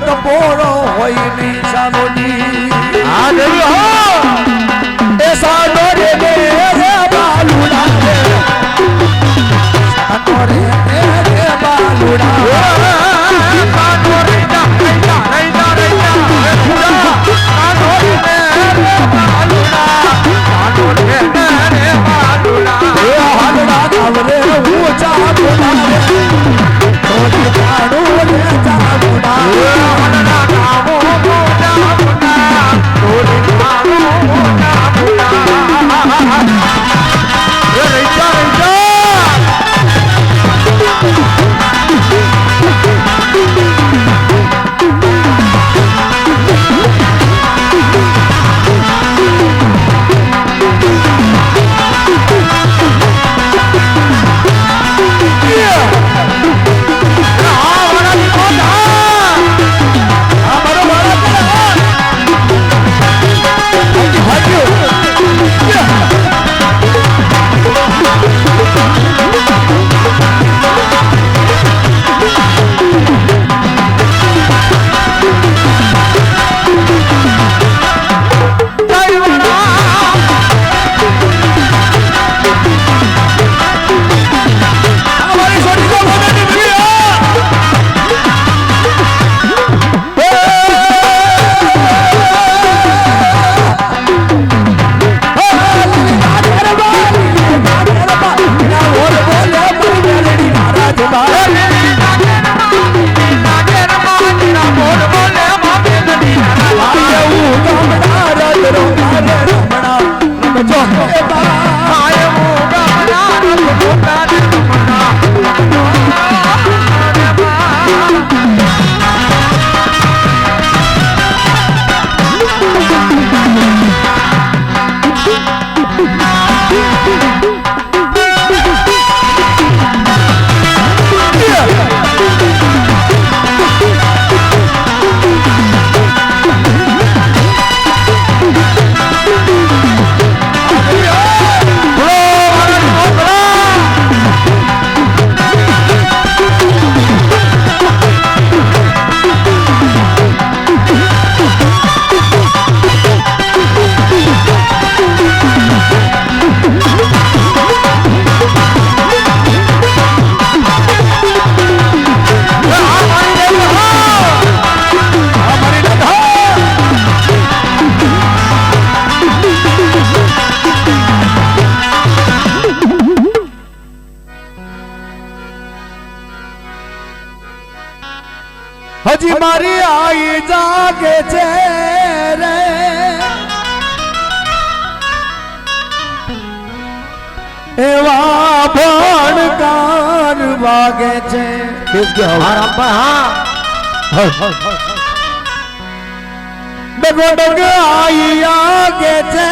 તપોરો હોય નહીં સાનોજી હા દેવી હો એ સાનો રે બાલુડા રે સાનો રે બાલુડા સાનો રે રૈયા પૂરા સાનો રે બાલુડા સાનો રે બાલુડા એ હાલડા આવરે ઊંચા બોલા રે તોડી પાડો રે ચાબુડા હાલડા ગાવો મોટા મોટા તોડી પાડો મોટા મોટા એ રૈયા હજી મારી આઈ જાગે છે રે એવા ભણકાર વાગે છે ડગો ડગ આઈ આગે છે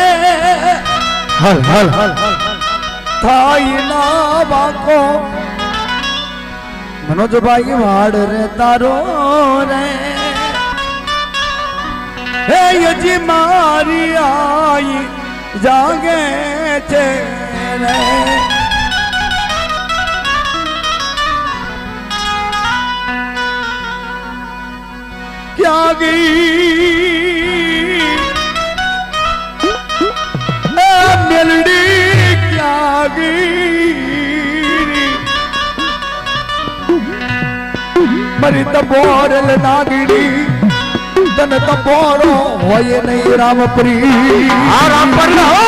થાય ના વાકો મનોજભાઈ વાડ રે તારો રે હે યજી મારી આઈ જાગે છે રે ક્યાં ગઈ મેલડી ક્યાં ગઈ મરી તબોરલ નાગડી તન તબોરો હોય નહીં રામપરી હા રામપરી હો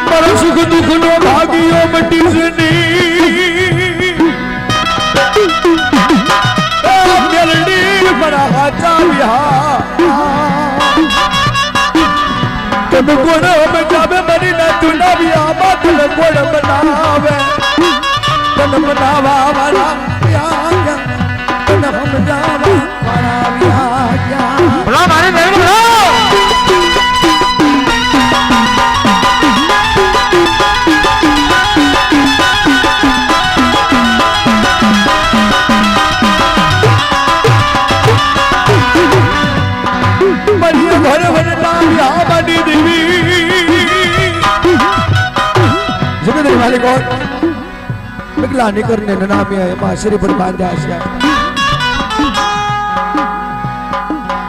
મારો સુખ દુઃખ નો ભાગ્યો મટી મેલડી બડા હાચા વિહા તબ કોણ બજાવે મરી ના ચુનાવ્યા બાદલ કોણ બનાવે તન બનાવા વાળા પ્યા તન સમજાવા વાળા વ્યા બોલા મારે નહીં બોલો મરી ઘર मेरी वाली कौन निकलानी करने नामी है मां श्री पर बांधा है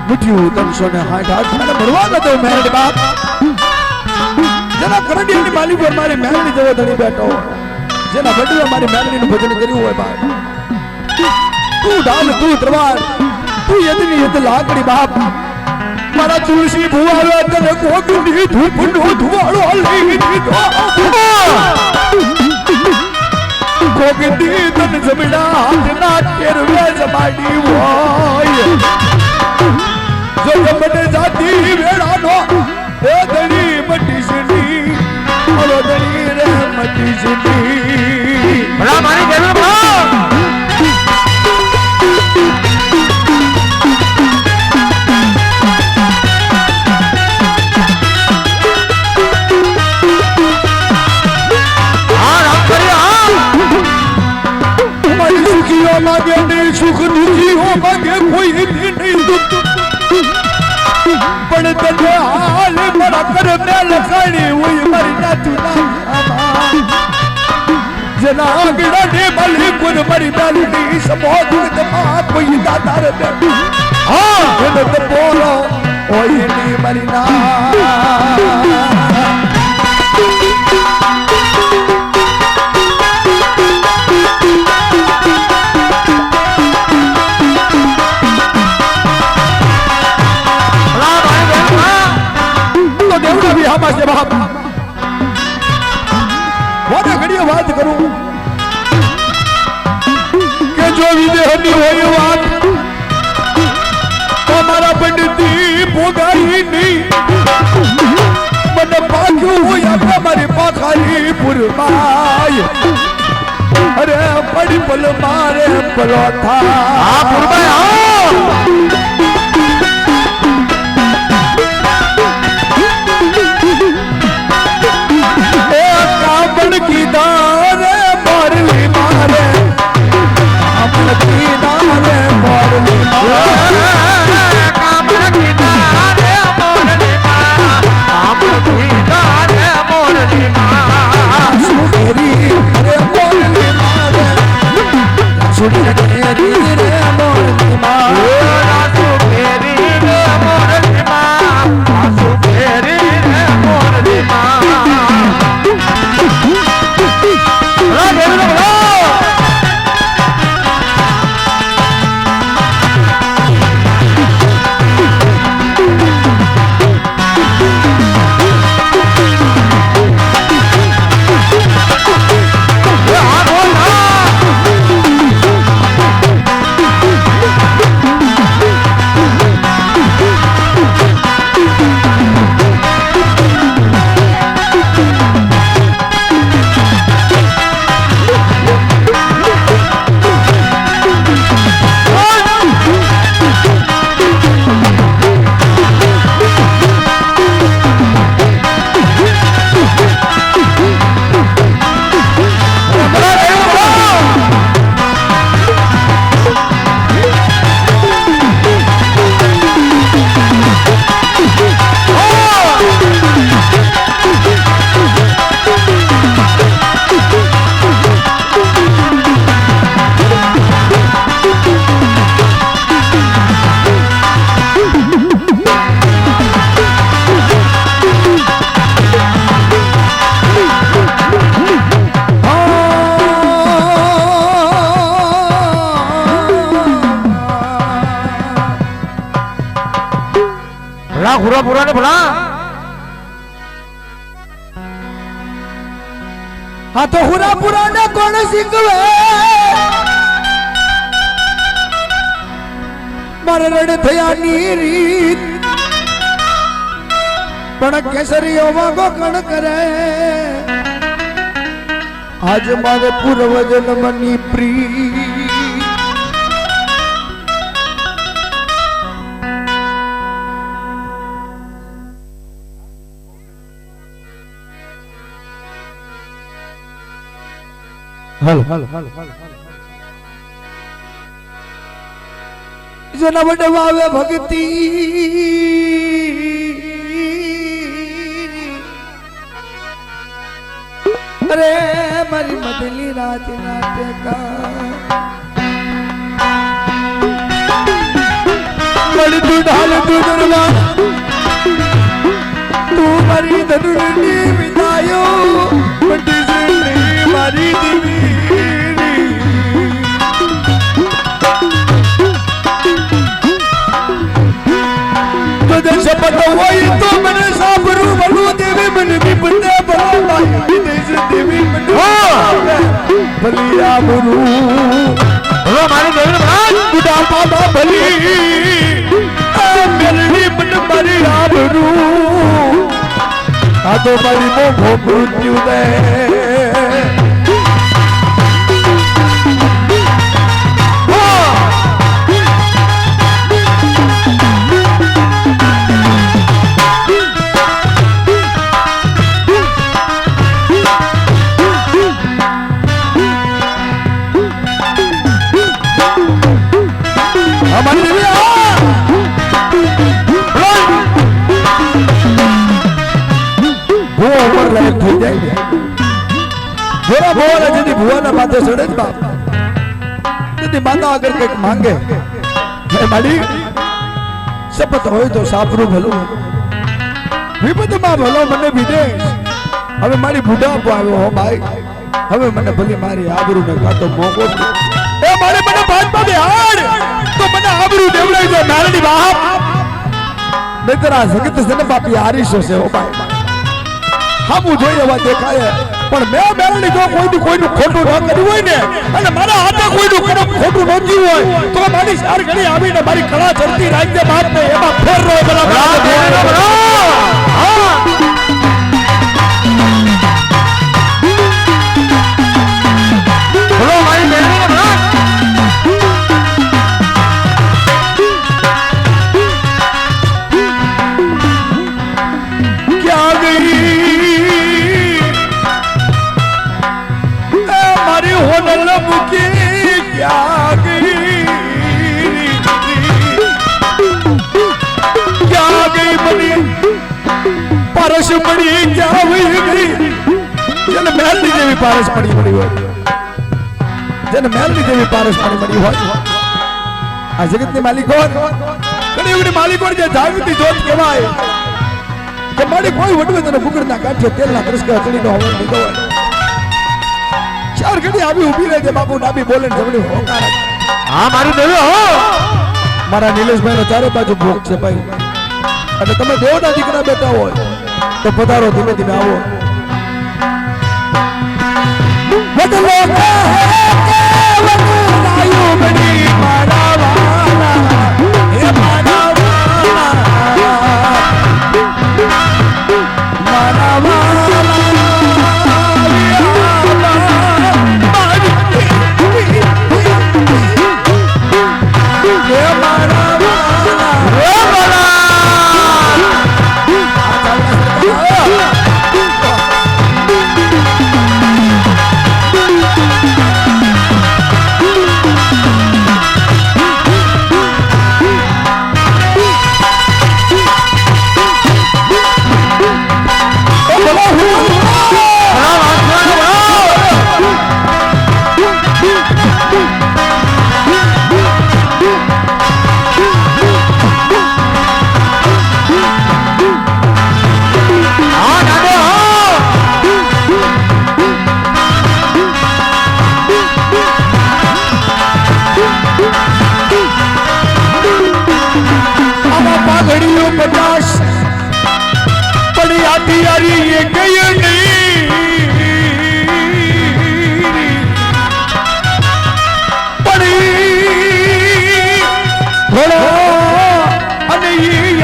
मुठियो तन सोने हाथ हाथ मैंने भरवा दो मेरे बाप जना करंडी ની માલી પર મારી મેલની જેવો ધણી બેઠો જેના બડ્યો મારી મેલની નું ભજન કર્યું હોય બાપ તું ડાલ તું તરવાર તું યદની યદ લાકડી બાપ મારા તુલસી ભુવાળો તને કોગની ધૂપનો ધુવાળો લઈ દીધો કોગની તન જમડા હાથના કેરવે જમાડી હોય જો જમડે જાતી વેળાનો એ ધણી મટી સડી ઓલો ધણી રે મટી સડી ભલા મારી જરૂર ભલા मांगे नहीं सुख दुखी हो मांगे कोई नहीं दुख पण तने हाल बड़ा कर मैं लखानी हुई मरी ना तू ना जना गिड़ा ने मली कुन मरी डाली समोद ते मा कोई दादार दे हां ने तो बोलो ओई नी मरी ना से बाप वादा घड़िया बात करूं के जो विदेहनी होई बात हमारा पंडिती भोगाई नहीं मन पाक्यू होया हमारे पाखारी पुरमाय अरे बड़ी पल मारे पलो था पुरमाय की दारे मारली मारे कामन की दारे मारली मारे कामन की दारे मारली मारे कामन की दारे मारली मारे सुनेरी रे मारली मारे सुनेरी रे मारली मारे सुनेरी रे मारली मारे सुनेरी रे मारली मारे पूरा पूरा ने भला हाँ तो हुरा पूरा ने कौन सिंगवे मारे रड़ थया नीरीत पण केसरियो वागो कण करे आज मारे पूर्व जन्मनी प्रीत हल जना बड़े वावे भक्ति અરે મારી મધલી રાત નાટકા મળી તું ઢાલ તું દરવા તું મારી ધનુરની વિદાયો બટી જઈ મારી દીવી શપથ હોય તો મને સાંભળું ભલું દેવી મને વિપદે ભલાઈ દેવી મને ભલી આબરૂ હો મારી દેવી બુડા બાબા ભલી મેલડી મને મારી આબરૂ આ તો મારી મોભો મૃત્યુ દે ભુવાના માથે ચડે જ બાપ તેથી માતા અગર કંઈક માંગે હે માડી શપથ હોય તો સાપરું ભલું વિપદમાં ભલો મને વિદેશ હવે મારી બુઢાપો આવ્યો હો ભાઈ હવે મને ભલી મારી આબરૂ ને કાતો મોકો એ મારે મને ભાતમાં બેહાડ તો મને આબરૂ દેવડાઈ દે નારણી બાપ નહીતર આ જગત છે ને બાપી હારીશો છે હો ભાઈ હામું જોઈ એવા દેખાય પણ મેં મેરણી જો કોઈનું ખોટું ન કર્યું હોય ને અને મારા હાથે કોઈનું ખોટું ન થયું હોય તો મારી ચાર ઘડી આવીને મારી કળા ચડતી રાખજે બાપ ને એમાં ફેર રો પારસ પડી ક્યાં વહી ગઈ જેને મહેલની જેવી પારસ પડી હોય જેને મહેલની જેવી પારસ પડી હોય આ જગતની માલિક કોણ ઘણી એવી માલિક કોણ જે જાગૃતિ જોત કહેવાય કે મારી કોઈ વડવે તને ફુકરના કાંઠે તેલના તરસ્કે અચડીનો હવન લીધો હોય ચાર ઘડી આવી ઊભી રહે છે બાપુ ડાબી બોલે જમણી હોકાર હા મારી દેવી હો મારા નિલેશભાઈ નો ચારે બાજુ ભોગ છે ભાઈ અને તમે દેવના દીકરા બેઠા હોય તો પધારો ધીમે ધીમે આવો બદલો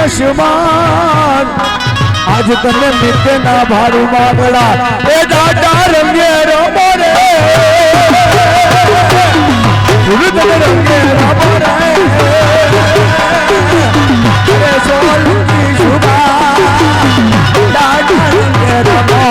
યશમાન આજ તને મિત્ય ના ભાડું માંગડા એ દાદા રંગે રમો રે તને રંગે રમો રે સોલની શુભા દાદા રંગે રમો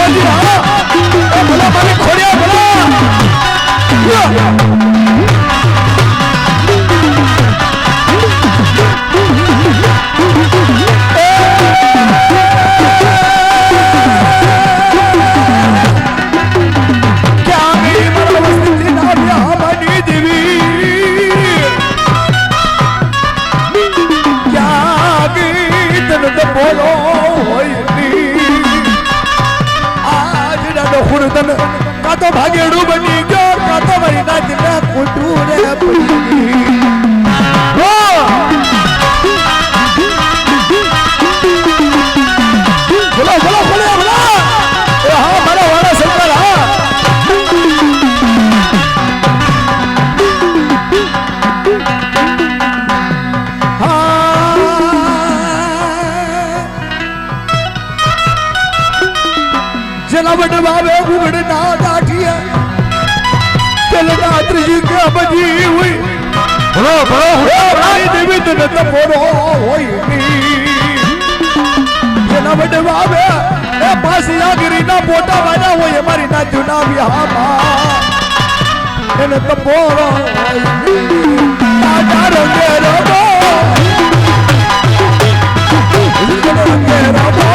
બાબાજી હા ભલા મારી ખોડિયા ભલા બોલો હોય આજ દાદો ખુરદન કા તો ભાગેડું બની ગયો કા તો મારી નાચને કુટું રે પડી બોલો બોલો બોલો બોલો એ હા મારા વાળા સરકાર હા बाबे उगड़ना दाठिया चलना त्रिजी के बजी हुई बोलो बोलो भाई देवी तो न बोलो होई जना बड़े बाबे ए पास यागिरी ना पोटा वाला होई हमारी ना चुना बिहार इन तो बोलो होई ना जारो के रबो के रबो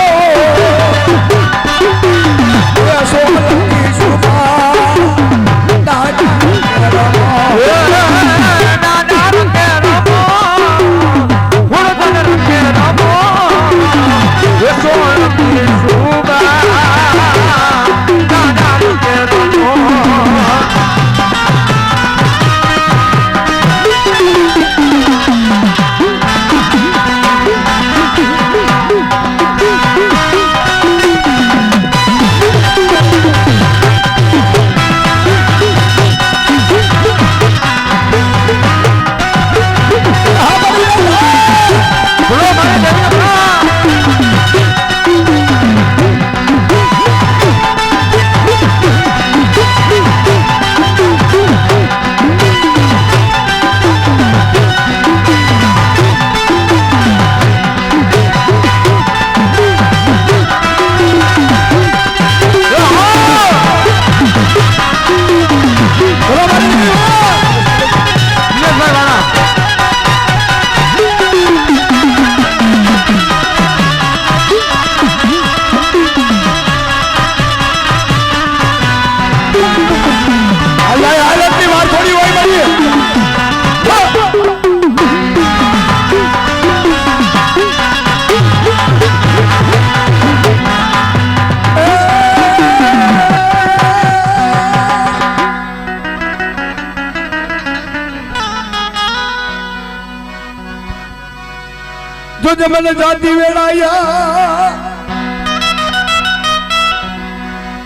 जो जमन जाती वेलाया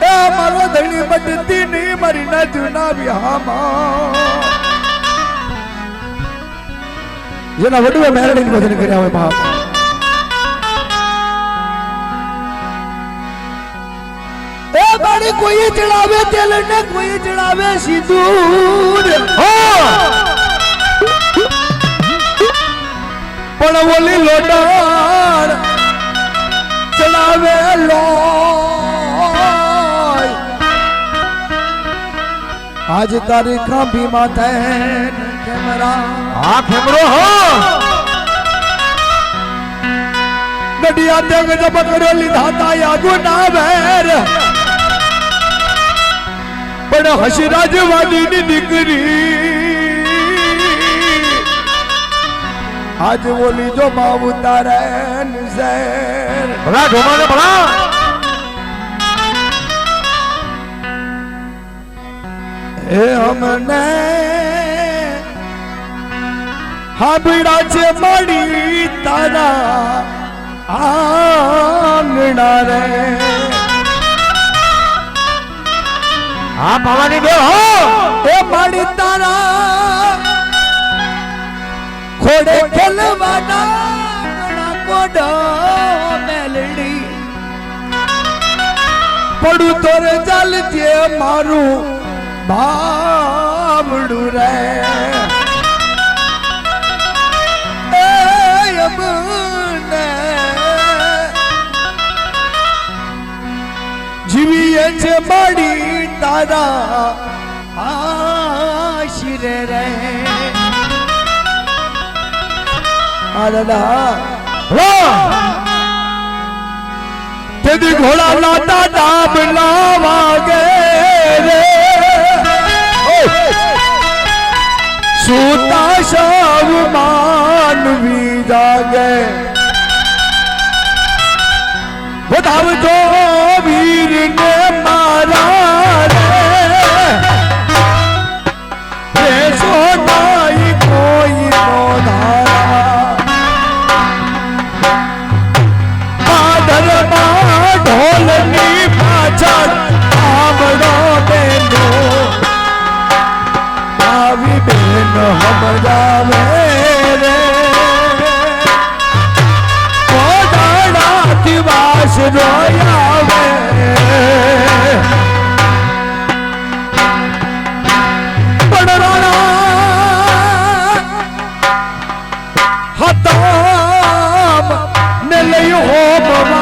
ए मारो धनी बटती नहीं मरी न चुना बिहामा જેના વડુએ મેરડીને ભજન કર્યા હોય બાપ એ બાળી કોઈ ચડાવે તેલ ને કોઈ ચડાવે સિંદૂર પણ ઓલી લોટાર ચડાવે લોય આજ તારીખ ભીમા થેન કેમરા હા ખેમરો હો ગડિયા તેગ જબ કર્યો લીધા તા યાદો ના વેર પણ હસીરાજ વાલીની દીકરી आज बोली जो माँ उतारे भला ढोमा भला हे हमने हाँ बीड़ा से मड़ी तारा आंगना रे हाँ भवानी बे हो हे मड़ी तारा खोड़े खेलवाना कोडो मेलडी पड़ू तोरे जल जे मारू भावड़ू रे જીવીએ છે માડી તારા આશીરે રે તેદી ઘોડા લાતા ડાબ લાવાગે રે સૂતા સૌ માનવી જાગે વધાવજો વીર ને મારા રે સોનાઈ કોઈ નો ધારા આધરમાં ઢોલની પાછળ આમળો બેનો આવી બેન સમજાવે રે કોદાડાથી વાસ રોયાવે પડરાણા હતામ ને લઈ હો બવાર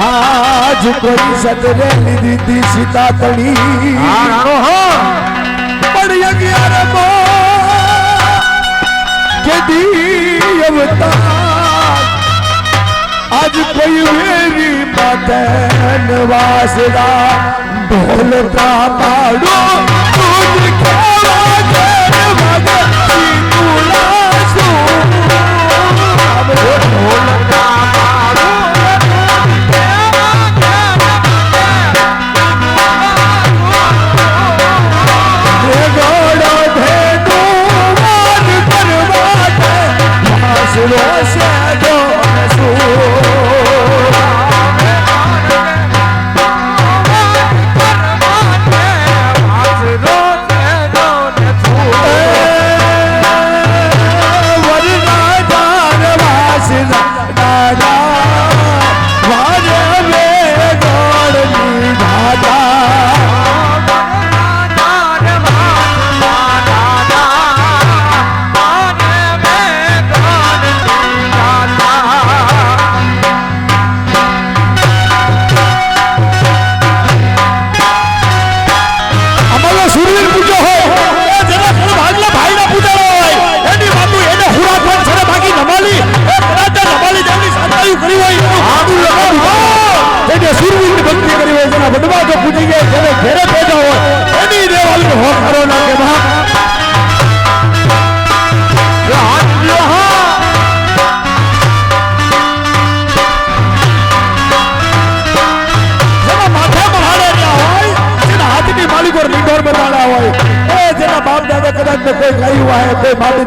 આજ કોઈ સદરે લીધી સીતા તણી પણ યજ્ઞ કેદી અવતાર આજ કોઈ વેરી માતન વાસરા ઢોલ પાડો તુજ કેવા ઘર વાગે તુલા સુ ઢોલ પાડો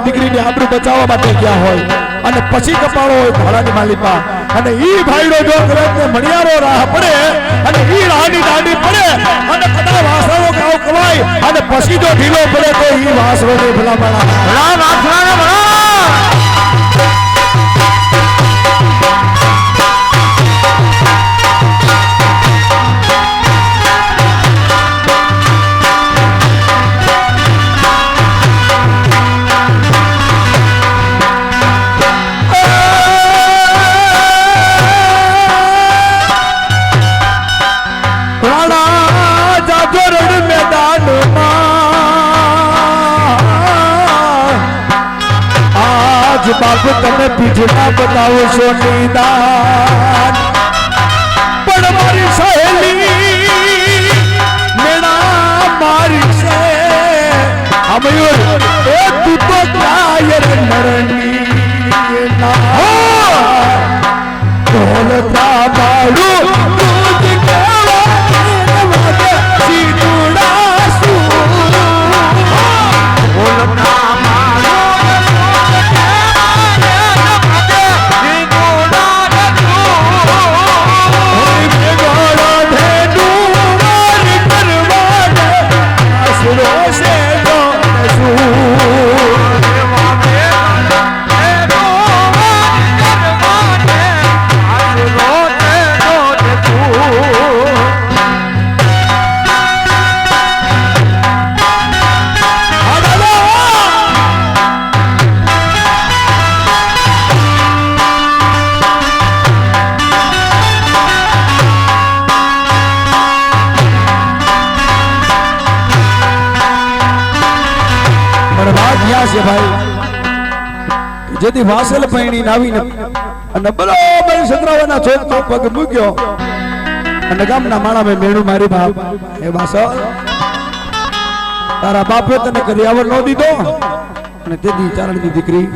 દીકરીની આબરૂ બચાવવા માટે ગયા હોય અને પછી કપાળો હોય ભાડાની માલિપા અને ઈ ભાઈડો જો કદાચ મણિયારો રાહ પડે અને ઈ રાહની દાંડી પડે અને કદાચ વાસણો ગાવ કવાય અને પછી જો ઢીલો પડે તો ઈ વાસણો ને ભલામણા બાપ તમે પીઠના બતાવો છો નિદાન પણ મારી સહેલી મેણા મારી છે અમયુર એ તું તો કાયર નરણી ના ઢોલતા બાળું તું જ કેવા વાગે સીધુડા શું ઢોલતા જેથી વાસલ પૈણી આવીને અને બરોબર સતરાવાના ચોકમાં પગ મૂક્યો અને ગામના માણા મેં મેળું મારી બાપ હે વાસલ તારા બાપે તને કરિયાવર નો દીધો અને તેથી ચારણની દીકરી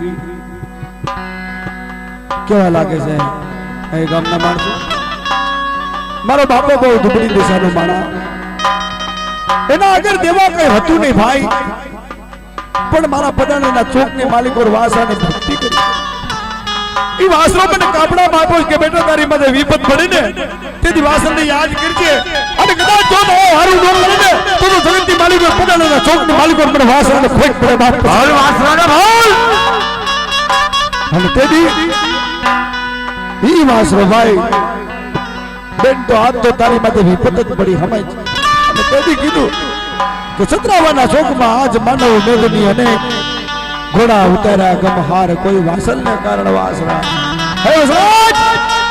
કેવા લાગે છે એ ગામના માણસો મારો બાપો બહુ દુબળી દિશાનો માણા એના આગળ દેવા કઈ હતું નહીં ભાઈ પણ મારા પડાના ચોકની માલિકો વાસાને ભક્તિ કરી ઈ વાસરો મને કાપડા માં આપ્યો કે બેટા તારી માથે વિપત પડી ને તેથી વાસણને યાદ કરજે અને કદાચ જો તો હારું ન કરે ને તો જગતની માલિકો પડાના ચોકની માલિકો મને વાસરાને ખોટ પડે બાપ ભાઈ વાસરાને ભાઈ અને તેથી ઈ વાસરો ભાઈ બેન તો આજ તો તારી માથે વિપત જ પડી હમાય અને તેથી કીધું કે સતરાવાના ચોકમાં આજ માનવ મેઘની અને ઘોડા ઉતાર્યા ગમહાર કોઈ વાસલને કારણ વાસરા હે વસરાજ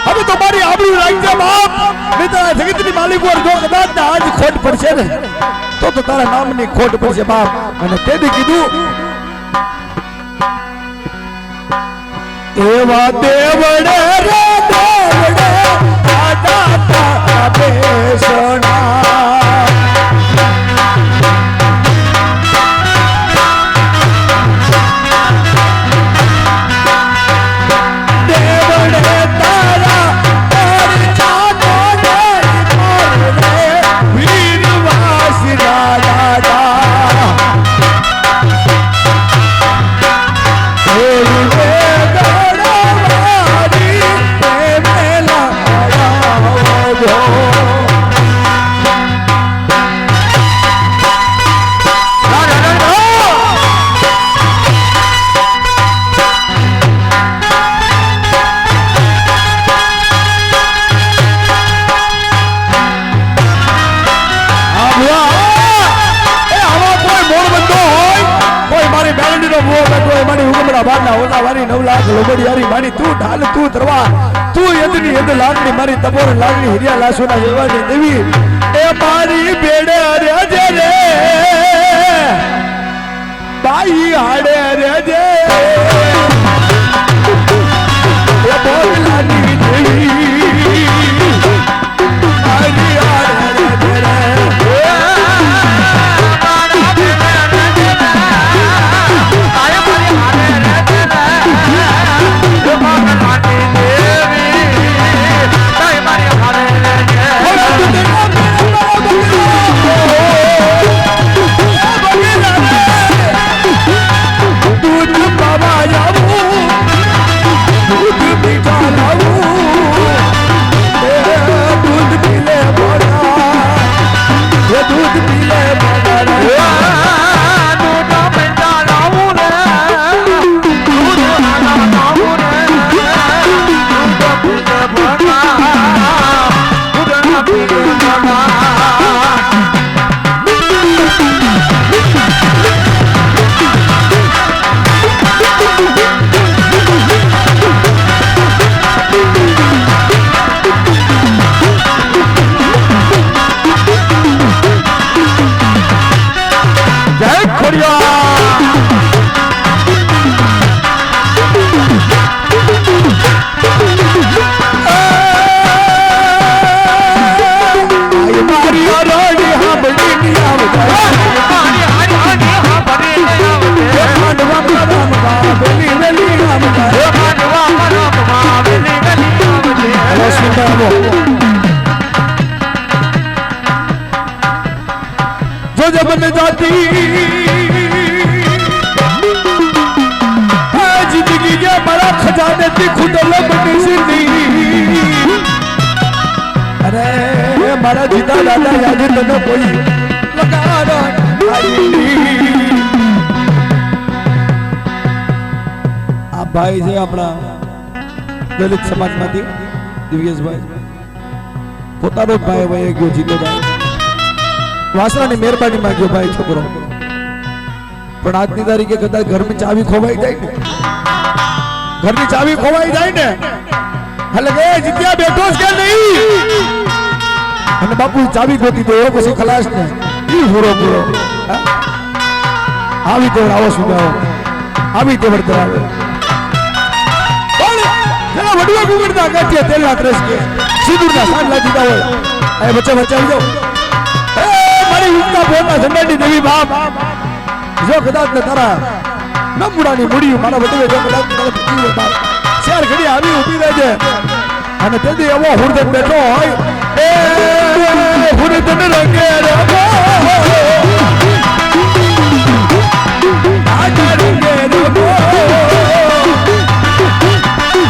હવે તો મારી આબરૂ રાખજે બાપ નહીં તારા જગતની માલિકો જો કદાચ આજ ખોટ પડશે ને તો તારા નામની ખોટ પડશે બાપ અને તેથી કીધું એવા દેવડે રે દેવડે આજા તારા બેસણા તું ઢાલ તું તરવા તું યદની યદ લાગણી મારી તપોર લાગણી હિરિયા લાસોના જેવાની દેવી એ મારી બેડે રેજે રે બાઈ હાડે રેજે એ બોલાની દેવી મારી હાડે રેજે जब जाती जिंदगी के बड़ा खजाने की खुदल बनी सिंधी अरे मारा जीता दादा याद तने कोई लगा आ भाई છે આપણા દલિત સમાજમાંથી દિવ્યેશભાઈ પોતાનો ભાઈ ભાઈ ગયો જીતો ભાઈ વાસરાની મહેરબાની માંગ્યો ભાઈ છોકરો પણ આજની તારીખે કદાચ ઘરની ચાવી ખોવાઈ જાય ને ઘરની ચાવી ખોવાઈ જાય ને એટલે કે જીત્યા બેઠો છે કે નહીં અને બાપુ ચાવી ગોતી દે પછી ખલાસ ને ઈ પૂરો પૂરો આવી તેવડ આવો સુધારો આવી તેવડ ધરાવે બડવે ગુગડતા કાઠે તેલના ત્રસ કે સિંદૂરના સાંડલા દીધા હોય એ બચ્ચા બચાવી દો એ મારી ઉગતા ભોરના ઝંડાની દેવી બાપ જો કદાચ ને તારા નમુડાની મુડી મારા બડવે જો કદાચ તારા પતિ હોય બાપ શેર ઘડી આવી ઊભી રહેજે અને તેથી એવો હુરદન બેઠો હોય એ હુરદન રંગે રંગો આજા રંગે રંગો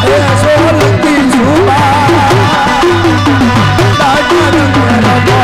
એ સોલંકી જુબા આજા રંગે રંગો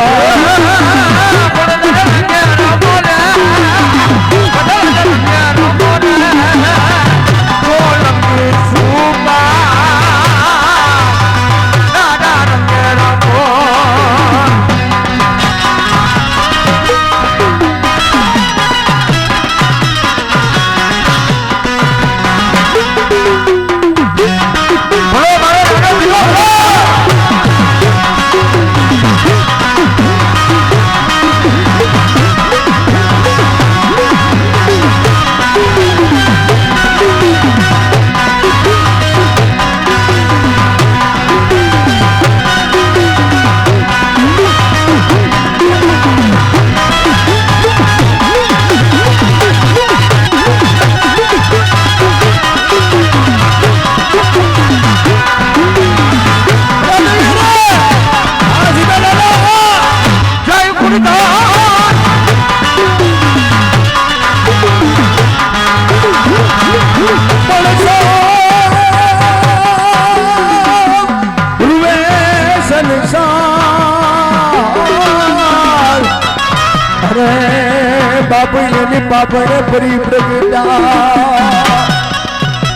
બાપને ફરી પ્રગટા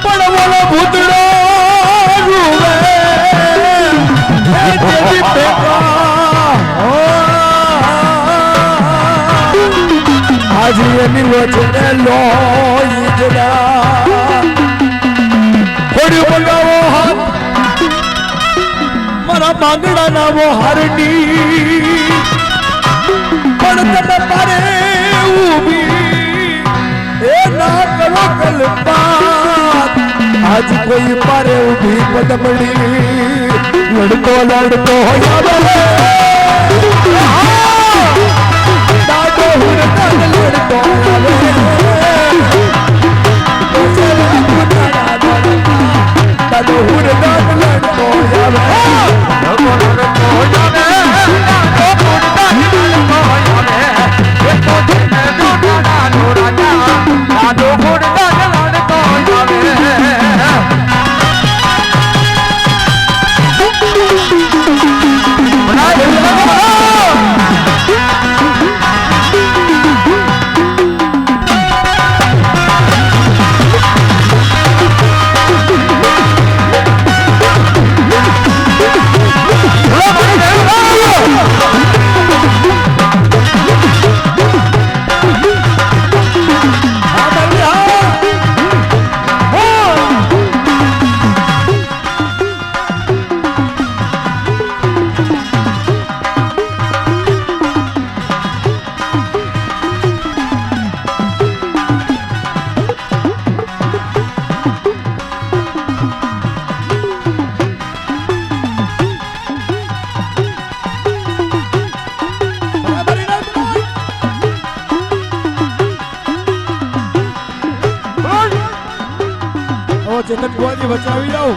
પણ બોલો ભૂતડો રૂવે એ દેવી બેકા આજ એની લોચને લોઈ જરા ખોડ્યું બગાવો હાથ મારા માંગડાના વો હારની પણ તમે પારે ઊભી એ ના કરો કલ્પાત આજ કોઈ પારે ઊભી પદમડી લડતો લડતો આવે દાદો હુરતા લડતો આવે દાદો હુરતા લડતો ચેતન ભુવાજી બચાવી જાઓ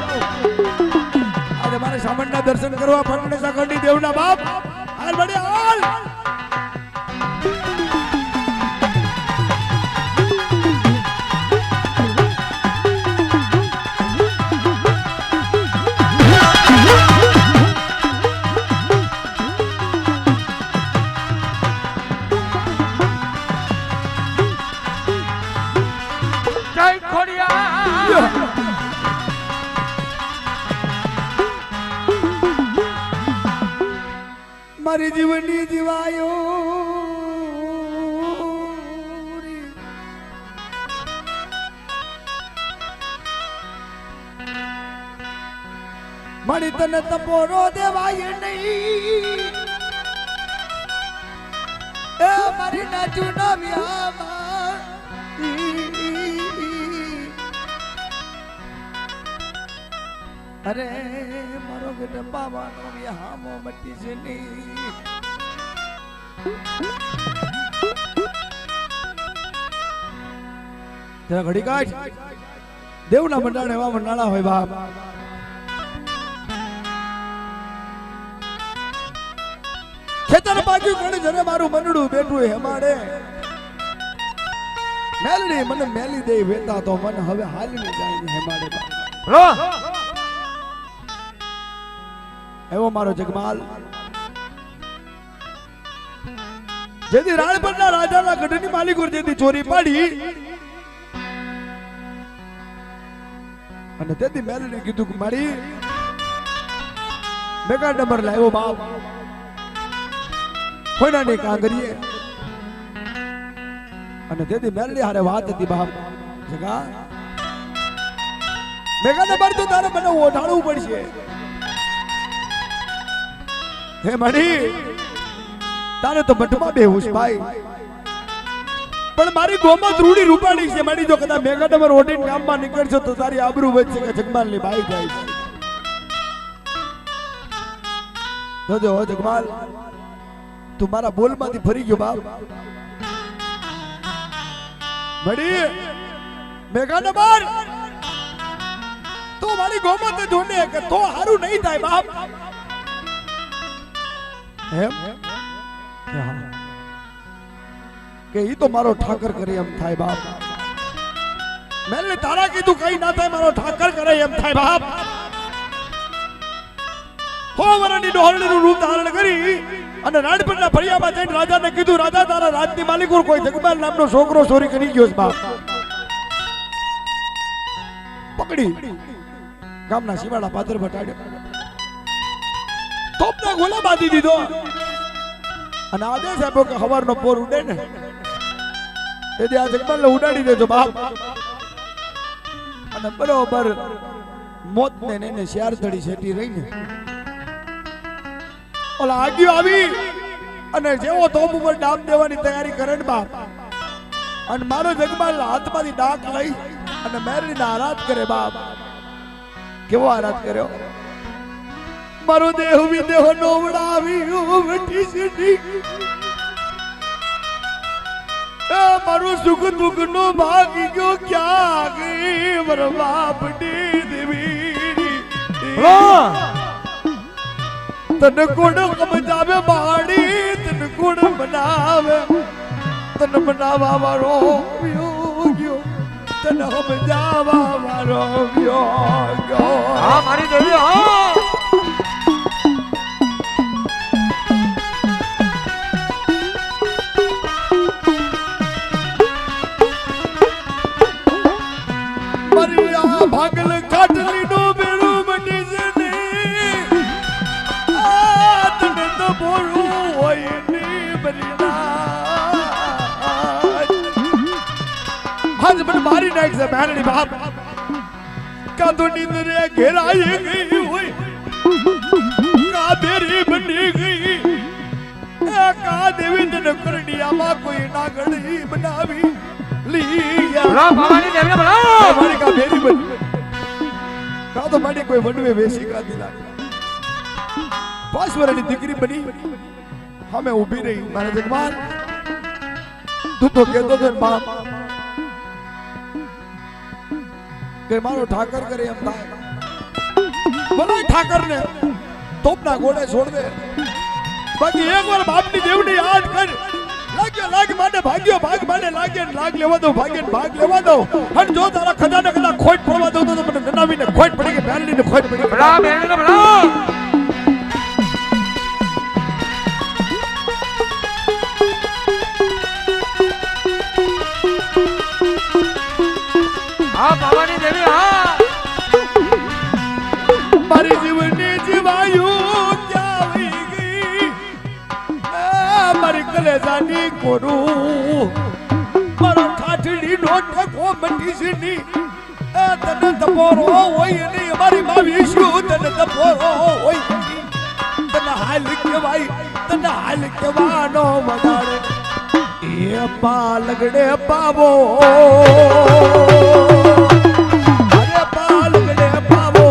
આજે મારે સામણના દર્શન કરવા ફરણેસા ખંડી દેવના બાપ હાલ બડે હાલ મારી જીવનની જીવાયો મારી તને તપોરો દેવાય નહીં એ મારી નાચુ ના વ્યામાં અરે મારો બેટા બાવાનો હામો મટી છે ની તેરા ઘડી કાઢ દેવના મંડાણા એવા મંડાણા હોય બાપ ખેતર બાજુ ઘણી જને મારું મનડું બેઠું હેમાડે મેલડી મને મેલી દે વેતા તો મન હવે હાલની જાય હેમાડે બાપ એવો મારો જગમાલ જેથી રાણપરના રાજાના ગઢની માલિકો જેથી ચોરી પાડી અને તેથી મેલડી કીધું કે મારી મેગા નંબર લાવ્યો બાપ કોઈના નહીં કાંગરીએ અને તેથી મેલડી હારે વાત હતી બાપ જગા મેગા નંબર તો તારે મને ઓઢાડવું પડશે હે મણી તારે તો મઠમાં બેહું છે ભાઈ પણ મારી ગોમાં રૂડી રૂપાડી છે મણી જો કદાચ મેગા નંબર ઓઢીને ગામમાં નીકળશો તો તારી આબરૂ વધશે કે જગમાલની ભાઈ જાય છે જોજો જગમાલ તું મારા બોલમાંથી ફરી ગયો બાપ મણી મેગા નંબર તું મારી ગોમાં તો જોને કે તો હારું નહીં થાય બાપ એમ કે ઈ તો મારો ઠાકર કરે એમ થાય બાપ મેલે તારા કીધું કઈ ના થાય મારો ઠાકર કરે એમ થાય બાપ હો વરની ડોહરણીનું રૂપ ધારણ કરી અને રાણપરના ફળિયામાં જઈને રાજાને કીધું રાજા તારા રાજની માલિકો કોઈ જગમાલ નામનો છોકરો ચોરી કરી ગયો છે બાપ પકડી ગામના શિવાળા પાદર બટાડ્યો તોપના ગોલા બાંધી દીધો અને આદેશ આપ્યો કે હવારનો પોર ઉડે ને તેથી આ જગમાલને ઉડાડી દેજો બાપ અને બરોબર મોતને એને શિયાર ધડી શેટી રહીને ઓલા આગિયો આવી અને જેવો તોપ ઉપર ડામ દેવાની તૈયારી કરે ને બાપ અને મારો જગમાલ હાથમાંથી ડાક લઈ અને મેરડીને આરાધ કરે બાપ કેવો આરાધ કર્યો મારો દેહ વિદેહ નોવડાવ્યો વટી સીધી મારું સુખ દુઃખ નો ભાગી ગયો ક્યાં ગઈ મારા બાપડી દેવી તને કોણ સમજાવે બાળી તને કોણ બનાવે તને બનાવવા વાળો ગયો તને સમજાવવા વાળો ગયો હા મારી દેવી હા ભાગલ ખાટલી નો બેડો બની છે ને આ તને તો બોલું હોય ને બરીના હાજ મને મારી નાખ છે મેરડી બાપ કા તો નીંદરે ઘેરાઈ ગઈ હોય કા બેરી બની ગઈ કા દેવી તને કરડિયામાં કોઈ નાગડી બનાવી રામ ભવાની દેવને બોલાવો મારી કા બેરી બની કા તો મારી કોઈ વડવે વેસી કાઢી લાગે 5 વર્ષની દીકરી બની હમે ઊભી રહી મારા જગમાલ તું તો કહેતો હતો બાપ કે મારો ઠાકર કરે એમ થાય બોલો ઠાકર ને તોપના ગોળે છોડ દે બાકી એકવાર બાપની દેવની યાદ કર લાગ માટે ભાગ્યો ભાગ માટે લાગે લાગ લેવા દો ભાગ્ય ભાગ લેવા દો અને જો તારા ખજાને કદા ખોટ પડવા દો તો મને જણાવીને ખોટ પડી કે મેરડીને ખોટ પડી ભલા મેરડીને ભલા હા ભવાની દેવી હા મારી જીવની જીવાયું ક્યાં ગઈ મારી કલેજાની કોરું મારા ઠાઠડી નો ઠકો મટી છે ની તને તપોરો હોય નહીં અમારી માવી શું તને તપોરો હોય તને હાલ કહેવાનો વધારે એ પાલગડે પાવો અરે પાલગડે પાવો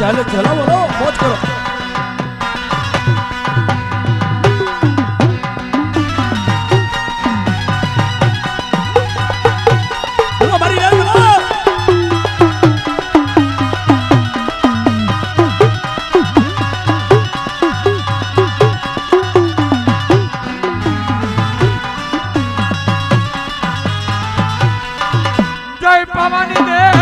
હાલે ચલાવો લો મોજ કરો અમારી યાર બોલો જય ભવાની દેવ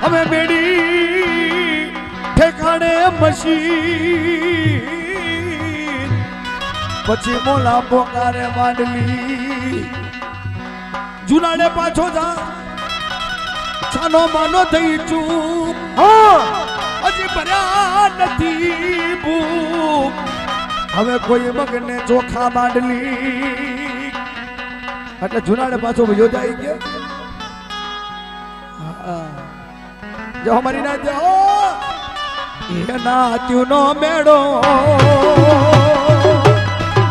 અમે મેડી ઠેકાણે મશીન પછી મોલા પોકારે માંડલી જુનાડે પાછો જા છાનો માનો થઈ ચૂપ હજી ભર્યા નથી ભૂખ હવે કોઈ મગને ચોખા માંડલી એટલે જુનાડે પાછો ભયો જાય કે જો હમારી ના જો એ નાત્યુનો મેળો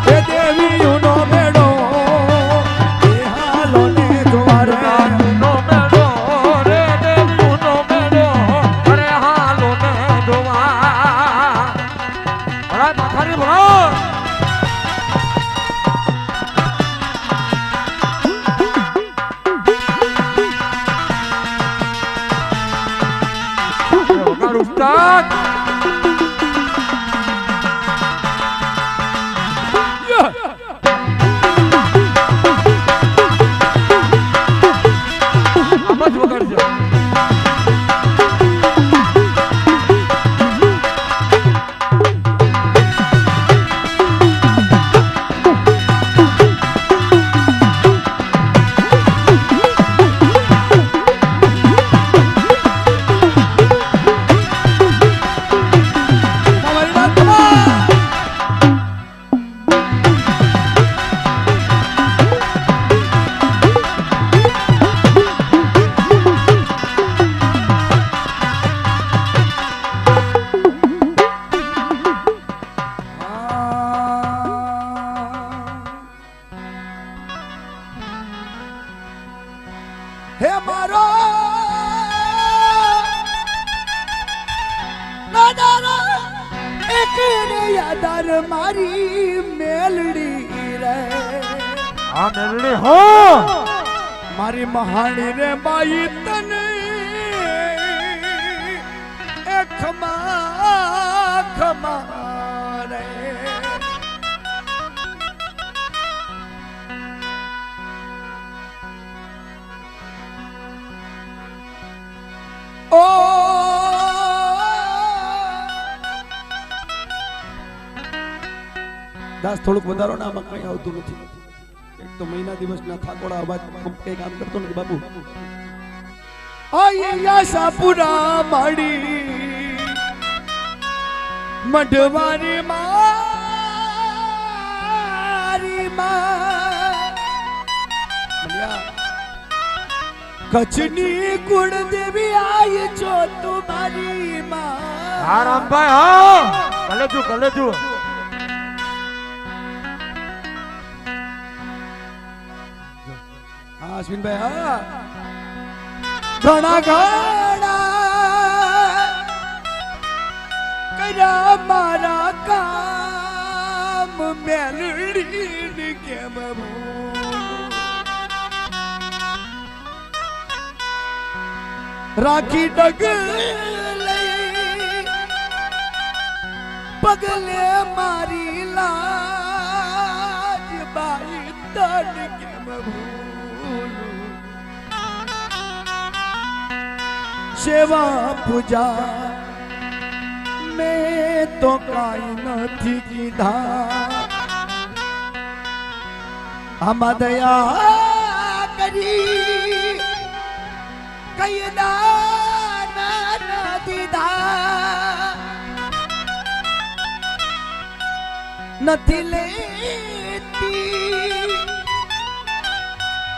એ દેવીનો મેળો એ હાલો ને જોવારે નો મેળો રે દેવીનો મેળો અરે હાલો ને જોવા ભલા માથારી ભલો ઉસ્તાદ હે મારો નાદારા એક ને યાદાર મારી મેલડી રે આ મેલડી હો મારી મહાણી રે બાઈ તને એ ખમા ખમા રે ઓ દાસ થોડુંક વધારો ને આમાં કઈ આવતું નથી એક તો મહિના દિવસના થાકોડા અવાજ કઈ કામ કરતો નથી બાબુ આયા સાપુરા માડી મઢવારી મારી મનિયા કચ્છની કુળ દેવી આય છો તમારી માં હા રામભાઈ હા કલે તું હા અશ્વિનભાઈ હા ઘણા કર્યા મારા કામ મેલડી કેમ ભૂલું રાખી ડગલે પગલે મારી લાજ બાઈ તન કેમ ભૂલું સેવા પૂજા મેં તો કાઈ નથી કીધા આમાં દયા કરી કઈ દાન ન દીધા નથી લેતી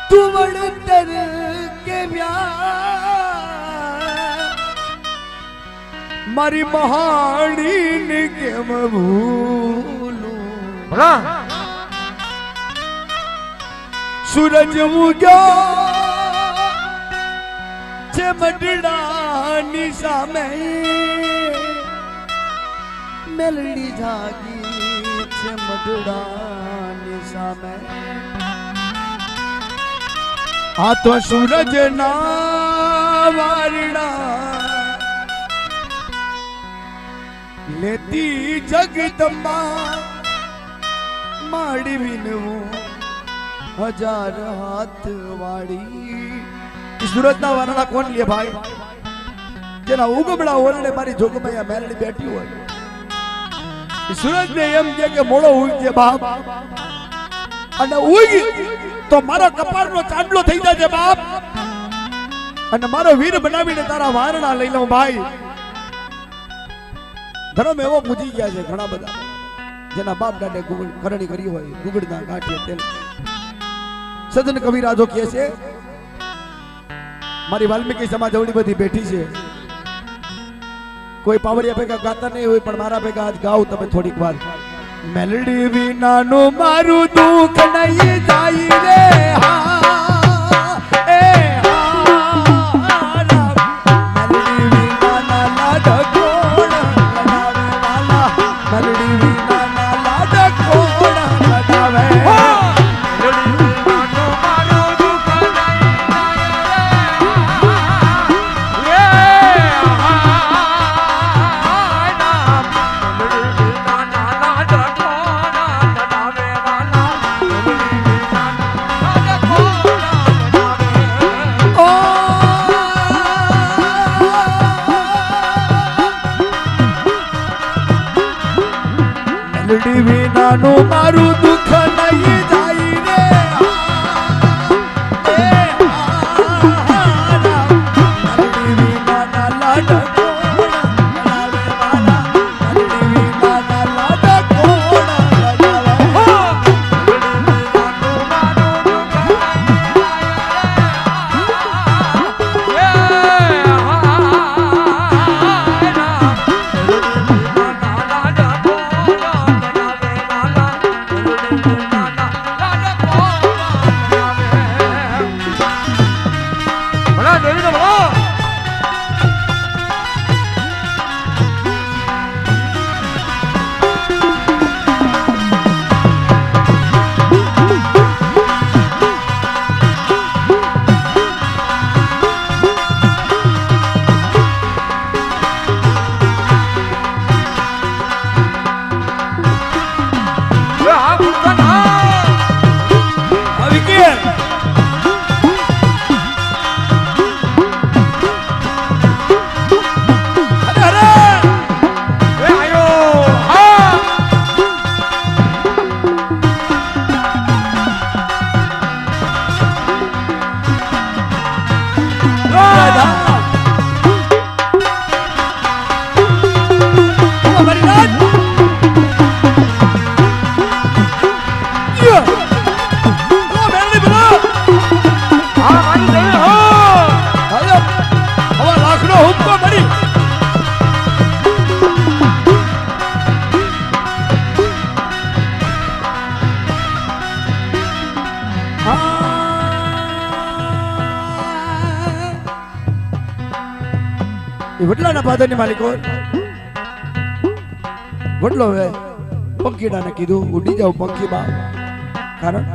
તું વળતર કે મારી મહાણી ને કેમ ભૂલું ભલા સૂરજ ઉગ્યો છે મઢડાની સામે મેલડી જાગી છે મઢડાની સામે આ તો સૂરજ ના વારણા લેતી જગદંબા માડી વિનવું હજાર હાથ વાળી સુરતના વારણા કોણ લે ભાઈ જેના ઉગમડા ઓરડે મારી જોગમૈયા મેલડી બેઠી હોય સુરત ને એમ કે મોડો ઉગજે બાપ અને ઉગી તો મારો કપાળનો ચાંદલો થઈ જશે બાપ અને મારો વીર બનાવીને તારા વારણા લઈ લઉં ભાઈ ધર્મ એવો પૂજી ગયા છે ઘણા બધા જેના બાપ દાદે કરણી કરી હોય ગુગળના ગાંઠે તેલ સદન કવિરાજો કહે છે મારી વાલ્મીકી સમાજ અવળી બધી બેઠી છે કોઈ પાવડિયા ભેગા ગાતા નહીં હોય પણ મારા ભેગા આજ ગાવ તમે થોડીક વાર મેલડી વિનાનું મારું દુઃખ નહીં જાય રે હા એ મેલડી વિનાના લાડ કોણ લડાવે વાલા મેલડી વિનાના લાડ કોણ લડાવે મેલડી વિનાનું મારું દુઃખ નહીં જાય રે મેલડી વિનાના લાડ કોણ લડાવે વાલા મેલડી વિનાના લાડ કોણ લડાવે છીએ એ આયો હા હા મારી દેવી હો હવે લાખનો હુક્કો મળી એ વડલાના પાદરની માલિકો વડલો હવે પંખીડાને કીધું ઉડી જાવ પંખી બાપ કારણ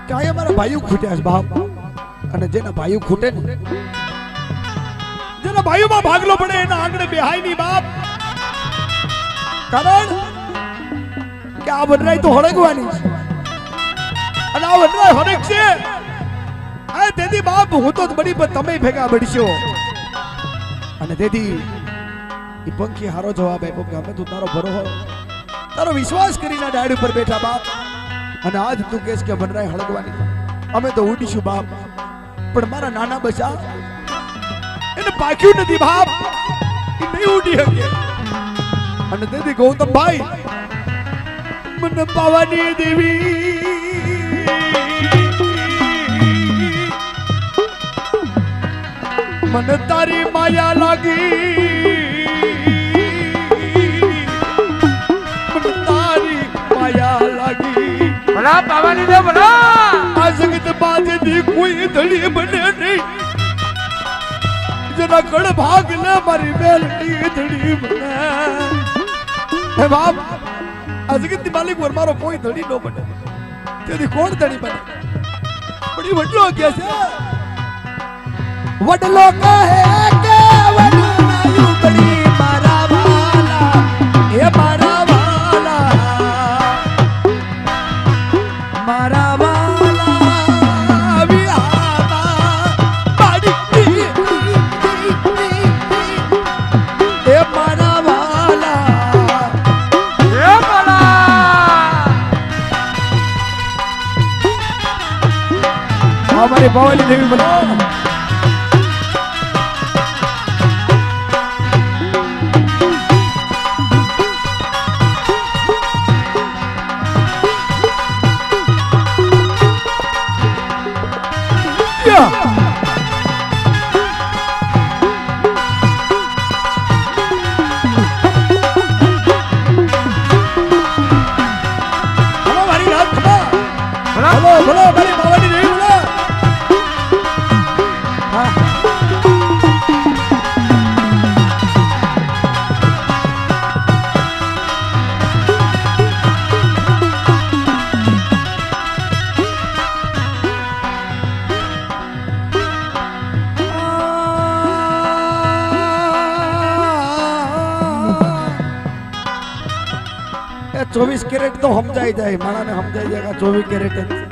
કે આ અમારા ભાઈઓ ખૂટ્યા છે બાપ અને જેના ભાઈઓ ખૂટે ને જેના ભાઈઓમાં ભાગલો પડે એના આંગણે બેહાય નહીં બાપ કારણ કે આ વનરાય તો હળગવાની છે અને આ વનરાય હળગ છે આ તેથી બાપ હું તો બડી પણ તમે ભેગા બળશો અને તેથી એ પંખી હારો જવાબ આપ્યો કે અમે તું તારો ભરોસો તારો વિશ્વાસ કરીને ડાળ ઉપર બેઠા બાપ અને આજ તું કહેશ કે વનરાય હળગવાની અમે તો ઉડીશું બાપ પણ મારા નાના બચા એને પાક્યું નથી બાપ એ નહીં ઉડી શકે અને તેથી ગૌતમ ભાઈ મને પાવાની દેવી મને તારી માયા લાગી મને તારી માયા લાગી ભલા પાવાની દે ભલા આ જગત બાજેથી કોઈ ધડી બને નહીં જેના કડ ભાગ લે મારી મેલડી ધડી બને હે બાપ આ જગતની માલિક વર મારો કોઈ ધડી ન બને તેથી કોણ ધડી બને પણ એ વડલો કે છે વડલો કહે કે વડનાયું બડી મારા વાલા એ મારા વાલા મારા વાલા વિહામાં પાડી એ મારા વાલા એ ભલા અમારી ભવાની દેવી બોલો બોલો બોલો મારી ભવાની દેવી બોલો હા એ 24 કેરેટ તો સમજાઈ જાય માણાને સમજાઈ જાય કે 24 કેરેટ